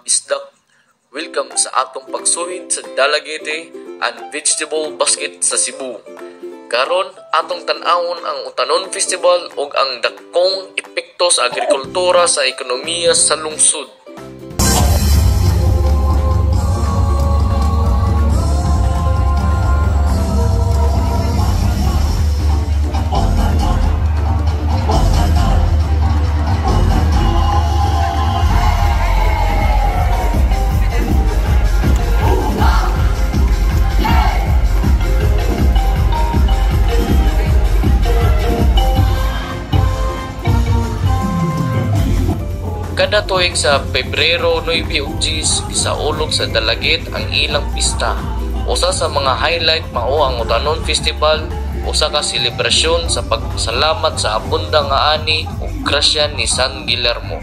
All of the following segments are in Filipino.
mga bisdak. Welcome sa atong pagsuhid sa Dalagete and Vegetable Basket sa Cebu. Karon atong tan-awon ang Utanon Festival ug ang dakong epekto sa agrikultura sa ekonomiya sa lungsod. Kada tuig sa Pebrero 9 ug 10 gisaulog sa Dalagit ang ilang pista. Usa sa mga highlight mao ang Utanon Festival, usa ka selebrasyon sa pagpasalamat sa abunda nga ani ug grasya ni San Guillermo.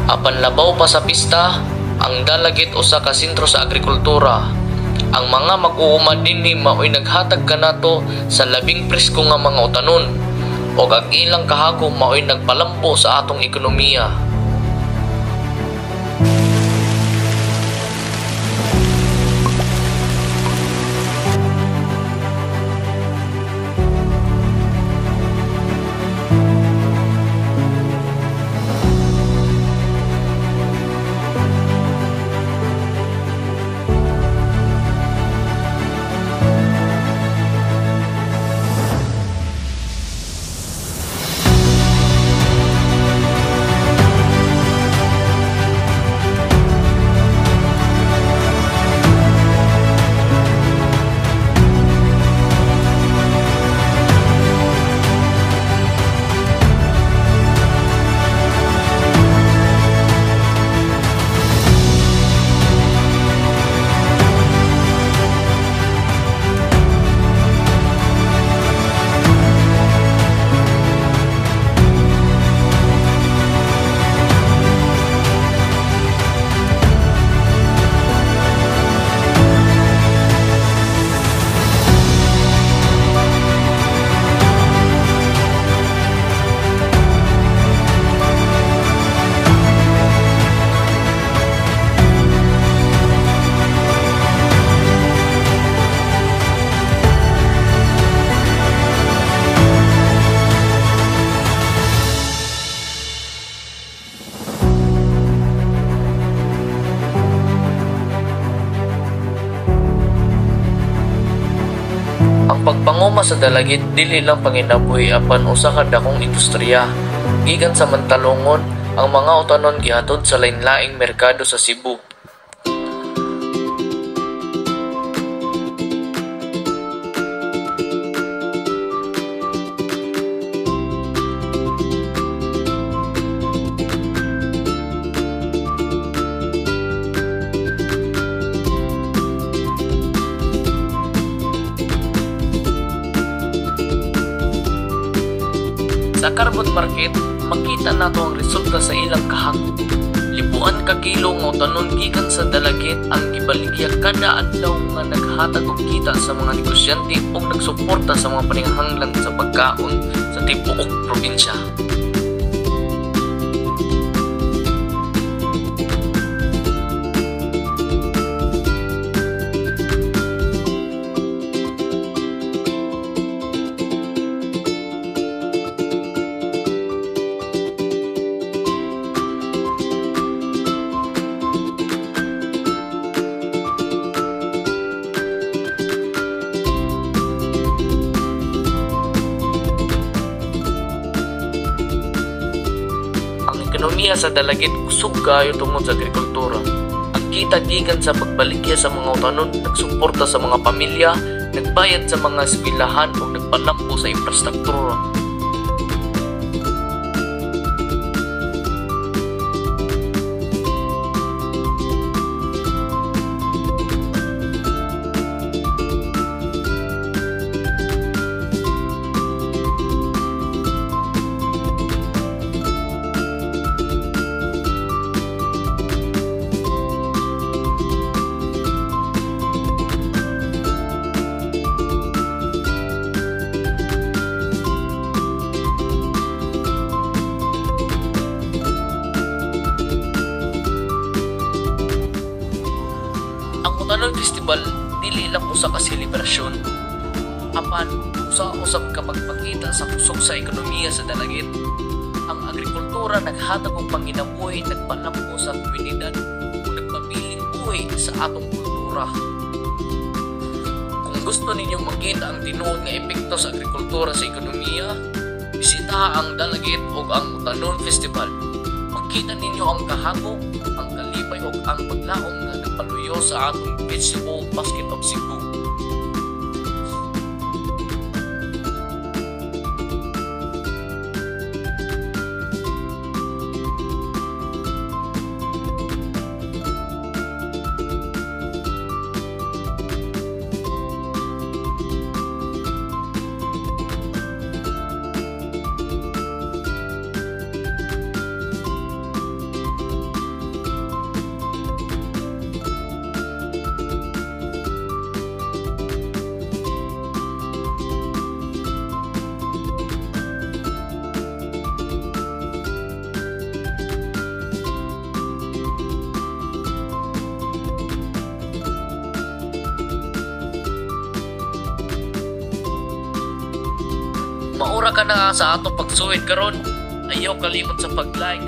Apan labaw pa sa pista, ang Dalagit usa ka sentro sa agrikultura. Ang mga mag-uumad dinhi mao'y naghatag kanato sa labing presko nga mga utanon ug ang ilang kahagom mao'y nagpalambo sa atong ekonomiya. Ang pagpanguma sa Dalagit dili lang panginabuhi apan usa ka dakong industriya. Gikan sa Mantalongon, ang mga utanon gihatod sa lain-laing merkado sa Cebu. Sa carbon market, makita nato ang resulta sa ilang kahangop. Libuan ka kilo nga utanon gikan sa Dalagit ang gibaligya kada adlaw nga naghatag og kita sa mga negosyante ug nagsuporta sa mga paningahanglan sa pagkaon sa tibuok probinsya. Ekonomiya sa Dalagit usog kayo tungod sa agrikultura. Ang kita gikan sa pagbaligya sa mga utanon, nagsuporta sa mga pamilya, nagbayad sa mga eskwelahan ug nagpalambo sa infrastruktura. usa ka selebrasyon. Apan usa usab ka pagpakita sa kusog sa ekonomiya sa dalagit. Ang agrikultura naghatag og panginabuhi, nagpalampo sa komunidad ug nagpabiling buhi sa atong kultura. Kung gusto ninyong makita ang tinuod nga epekto sa agrikultura sa ekonomiya, bisitaha ang Dalagit ug ang Mutanon Festival. Makita ninyo ang kahagok, ang kalipay ug ang paglaom nga nagpaluyo sa atong Festival Basket of Cebu. Maura ka na sa ato pagsuwid karon. Ayaw kalimot sa pag-like,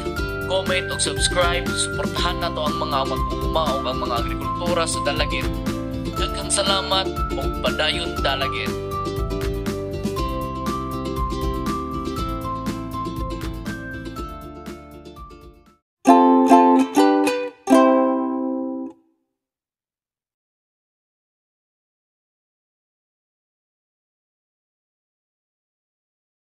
comment ug subscribe. Suportahan nato ang mga mag-uuma ug ang mga agrikultura sa Dalagit. Daghang salamat ug padayon Dalagit.